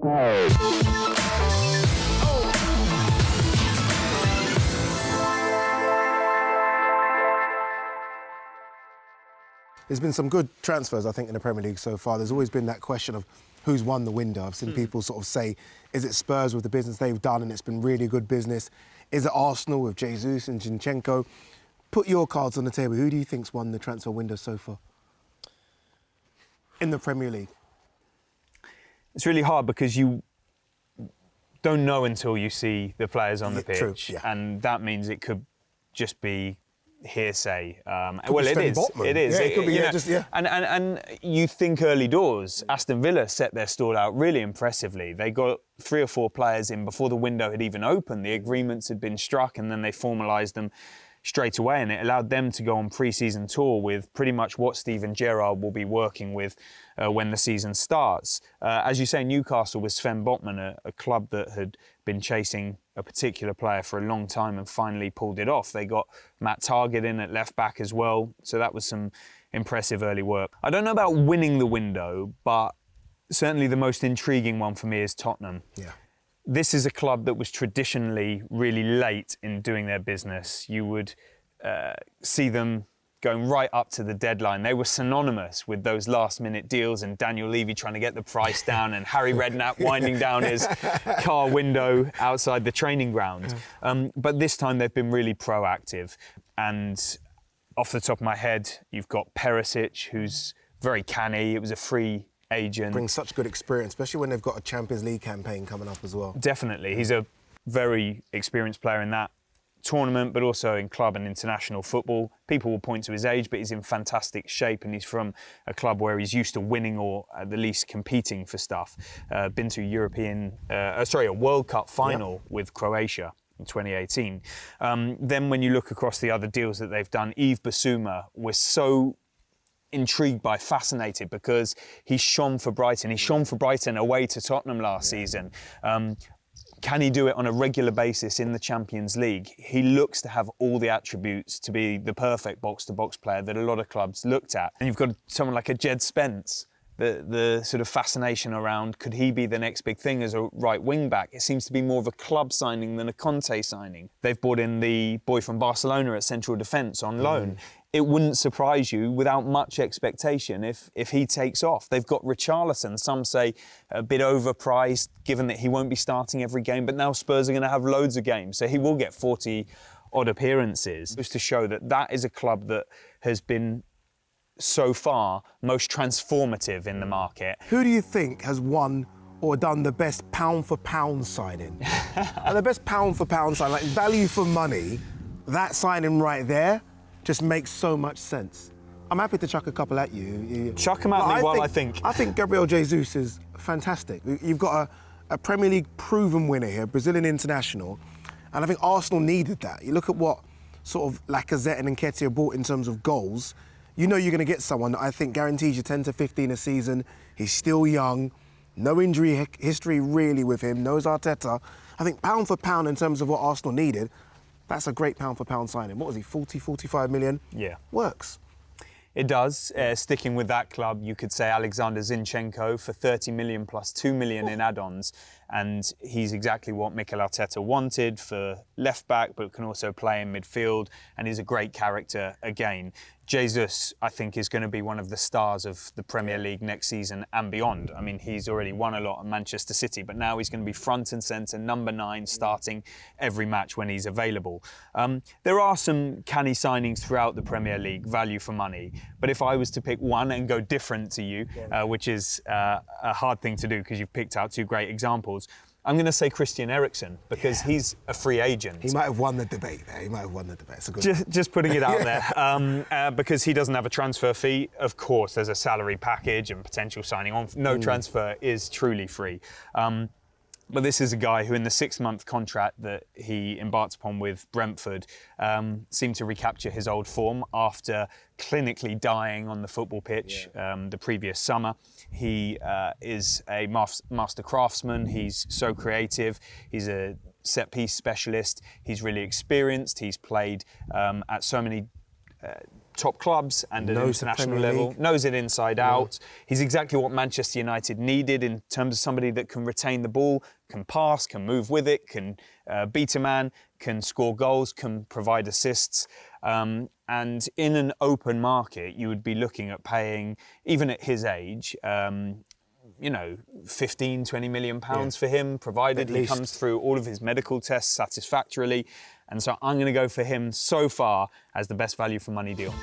There's been some good transfers, I think, in the Premier League so far. There's always been that question of who's won the window. I've seen people sort of say, is it Spurs with the business they've done and it's been really good business? Is it Arsenal with Jesus and Zinchenko? Put your cards on the table. Who do you think's won the transfer window so far in the Premier League? It's really hard because you don't know until you see the players on the pitch. True, yeah. And that means it could just be hearsay. Could It be is. Botman. It is. Yeah, it could be, And you think early doors, Aston Villa set their stall out really impressively. They got 3 or 4 players in before the window had even opened. The agreements had been struck and then they formalised them straight away, and it allowed them to go on pre-season tour with pretty much what Steven Gerrard will be working with when the season starts. As you say, Newcastle with Sven Botman, a club that had been chasing a particular player for a long time and finally pulled it off. They got Matt Targett in at left back as well, so that was some impressive early work. I don't know about winning the window, but certainly the most intriguing one for me is Tottenham. Yeah. This is a club that was traditionally really late in doing their business. You would see them going right up to the deadline. They were synonymous with those last-minute deals and Daniel Levy trying to get the price down and Harry Redknapp winding down his car window outside the training ground. But this time they've been really proactive. And off the top of my head, you've got Perisic, who's very canny. It was a free agent. Brings such good experience, especially when they've got a Champions League campaign coming up as well. Definitely. He's a very experienced player in that tournament, but also in club and international football. People will point to his age, but he's in fantastic shape and he's from a club where he's used to winning or at the least competing for stuff. Been to a World Cup final with Croatia in 2018. Then when you look across the other deals that they've done, Yves Bissouma was so intrigued by, fascinated, because he shone for Brighton. He shone for Brighton away to Tottenham last season. Can he do it on a regular basis in the Champions League? He looks to have all the attributes to be the perfect box-to-box player that a lot of clubs looked at. And you've got someone like a Jed Spence, the sort of fascination around, could he be the next big thing as a right wing-back? It seems to be more of a club signing than a Conte signing. They've brought in the boy from Barcelona at central defence on loan. It wouldn't surprise you, without much expectation, if he takes off. They've got Richarlison, some say a bit overpriced, given that he won't be starting every game, but now Spurs are going to have loads of games, so he will get 40-odd appearances. Just to show that that is a club that has been, so far, most transformative in the market. Who do you think has won or done the best pound-for-pound signing? And the best pound-for-pound signing, like value for money, that signing right there just makes so much sense. I'm happy to chuck a couple at you. Chuck them at me while I think. I think Gabriel Jesus is fantastic. You've got a Premier League proven winner here, Brazilian international, and I think Arsenal needed that. You look at what sort of Lacazette and Nketiah brought in terms of goals. You know you're going to get someone that I think guarantees you 10 to 15 a season. He's still young, no injury history really with him, knows Arteta. I think pound for pound in terms of what Arsenal needed, that's a great pound-for-pound signing. What was he, 40, 45 million? Yeah. Works. It does. Sticking with that club, you could say Alexander Zinchenko for 30 million plus 2 million in add-ons. And he's exactly what Mikel Arteta wanted for left-back, but can also play in midfield. And he's a great character again. Jesus, I think, is going to be one of the stars of the Premier League next season and beyond. I mean, he's already won a lot at Manchester City, but now he's going to be front and centre, number 9, starting every match when he's available. There are some canny signings throughout the Premier League, value for money. But if I was to pick one and go different to you, which is a hard thing to do because you've picked out 2 great examples, I'm going to say Christian Eriksen, because he's a free agent. He might have won the debate there. He might have won the debate. It's a good just putting it out there. Because he doesn't have a transfer fee. Of course, there's a salary package and potential signing on. No transfer is truly free. But this is a guy who, in the 6-month contract that he embarked upon with Brentford, seemed to recapture his old form after clinically dying on the football pitch the previous summer. He is a master craftsman. He's so creative. He's a set-piece specialist. He's really experienced. He's played at so many top clubs and at Knows the international Premier level, League. knows it inside out. He's exactly what Manchester United needed in terms of somebody that can retain the ball, can pass, can move with it, can beat a man, can score goals, can provide assists. And in an open market, you would be looking at paying, even at his age, 15, 20 million pounds for him, provided he comes through all of his medical tests satisfactorily. And so I'm going to go for him so far as the best value for money deal.